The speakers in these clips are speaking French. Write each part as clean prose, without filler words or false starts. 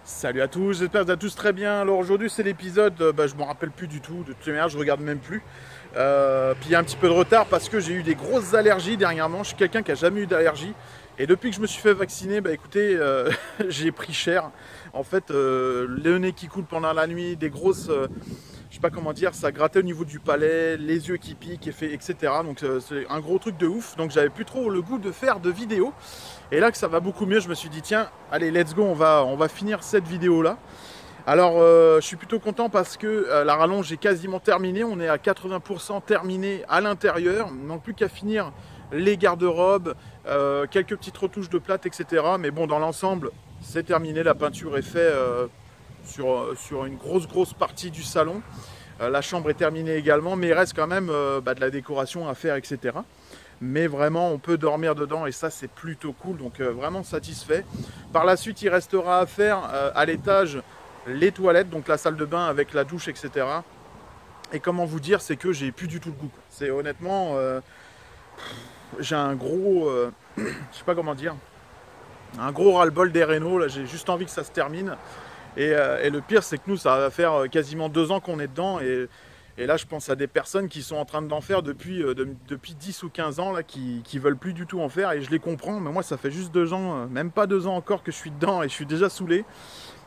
Salut à tous, j'espère que vous allez tous très bien. Alors aujourd'hui c'est l'épisode, je me rappelle plus du tout, de toute manière je regarde même plus. Puis il y a un petit peu de retard parce que j'ai eu des grosses allergies dernièrement. Je suis quelqu'un qui a jamais eu d'allergie. Et depuis que je me suis fait vacciner, écoutez, j'ai pris cher. En fait, le nez qui coule pendant la nuit, des grosses... je sais pas comment dire, ça grattait au niveau du palais, les yeux qui piquent, etc. Donc c'est un gros truc de ouf. Donc j'avais plus trop le goût de faire de vidéos. Et là que ça va beaucoup mieux, je me suis dit tiens, allez let's go, on va finir cette vidéo là. Alors je suis plutôt content parce que la rallonge est quasiment terminée. On est à 80% terminé à l'intérieur. Il ne manque plus qu'à finir les garde-robes, quelques petites retouches de plate, etc. Mais bon, dans l'ensemble, c'est terminé. La peinture est faite sur une grosse partie du salon. La chambre est terminée également, mais il reste quand même de la décoration à faire, etc. Mais vraiment, on peut dormir dedans et ça, c'est plutôt cool. Donc vraiment satisfait. Par la suite, il restera à faire à l'étage les toilettes, donc la salle de bain avec la douche, etc. Et comment vous dire, c'est que j'ai plus du tout le goût. C'est honnêtement, j'ai un gros, je sais pas comment dire, un gros ras-le-bol des rénaux. Là, j'ai juste envie que ça se termine. Et le pire, c'est que nous, ça va faire quasiment 2 ans qu'on est dedans. Et là, je pense à des personnes qui sont en train d'en faire depuis 10 ou 15 ans, là, qui veulent plus du tout en faire. Et je les comprends, mais moi, ça fait juste 2 ans, même pas 2 ans encore que je suis dedans et je suis déjà saoulé.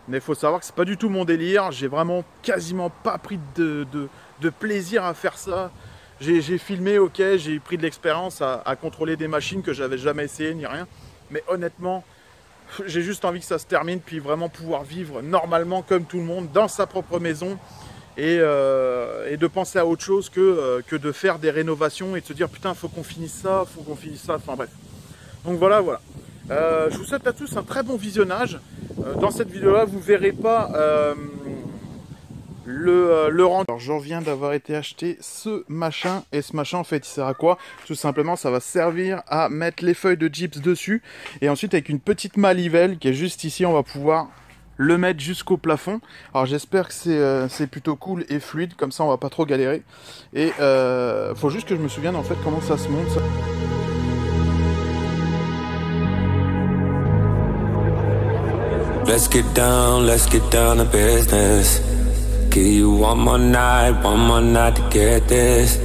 Mais il faut savoir que c'est pas du tout mon délire. J'ai vraiment quasiment pas pris de plaisir à faire ça. J'ai filmé, ok, j'ai pris de l'expérience à contrôler des machines que j'avais jamais essayé ni rien. Mais honnêtement, j'ai juste envie que ça se termine, puis vraiment pouvoir vivre normalement comme tout le monde dans sa propre maison et de penser à autre chose que de faire des rénovations et de se dire putain, faut qu'on finisse ça, enfin bref. Donc voilà. Je vous souhaite à tous un très bon visionnage. Dans cette vidéo-là, vous verrez pas le rendu. Alors, je reviens d'avoir été acheter ce machin, et ce machin en fait il sert à quoi? Tout simplement ça va servir à mettre les feuilles de gyps dessus, et ensuite avec une petite manivelle qui est juste ici, on va pouvoir le mettre jusqu'au plafond. Alors j'espère que c'est plutôt cool et fluide, comme ça on va pas trop galérer. Et faut juste que je me souvienne en fait comment ça se monte ça. Let's get down to business. Give you one more night to get this.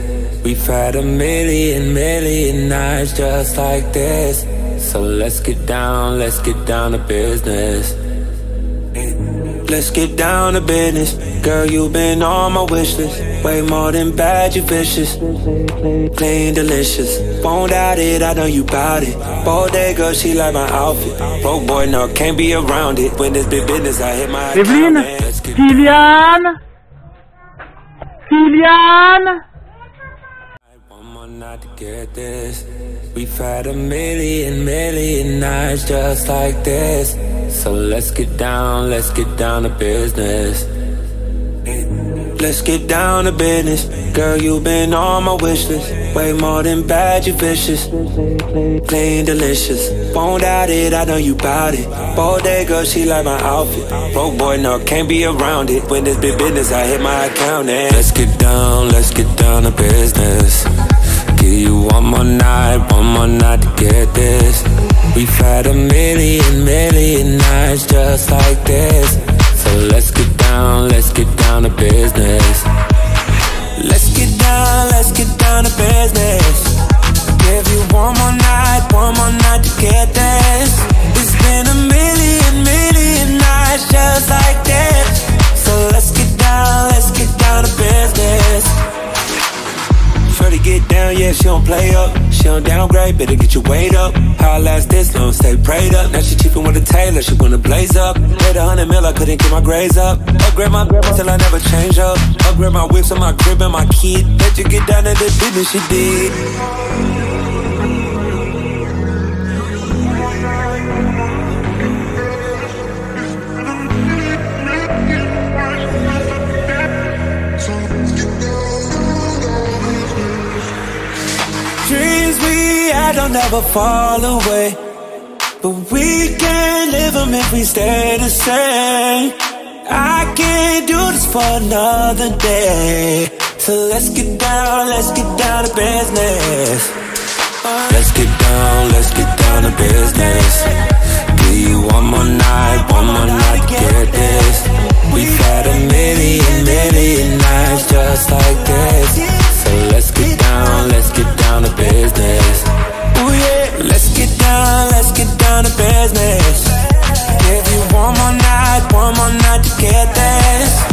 We've had a million nights just like this. So let's get down to business. Let's get down to business. Girl, you've been on my wish list. Way more than bad, you vicious. Clean, delicious. Won't doubt it, I know you bout it. Bodega, she like my outfit. Broke boy, no, can't be around it. When this big business, I hit my Evelyne, Kylian. One more night to get this. We've had a million nights just like this. So let's get down to business. Let's get down to business. Girl, you've been on my wish list. Way more than bad, you vicious. Clean, delicious. Won't doubt it, I know you bout it. Bodega, she like my outfit. Broke boy, no, can't be around it. When this big business, I hit my account and let's get down to business. Give you one more night to get this. We've had a million nights just like this. So let's get down to business. Let's get down to business. Give you one more night to get this. It's been a million nights just like this. So let's get down to business. Shorty get down, yeah, she don't play up. She don't downgrade, better get your weight up. How I last this long, stay prayed up. Now she cheapin' with a tailor, she wanna blaze up. Paid 100 mil, I couldn't get my grades up. Upgrade my till I never change up. Upgrade my whips and my crib and my kid. Let you get down to the business she did. Dreams we had don't never fall away, but we can't live them if we stay the same. I can't do this for another day. So let's get down to business. Let's get down to business. Give you one more night to get this. Ooh yeah, let's get down to business. Give you one more night to get this.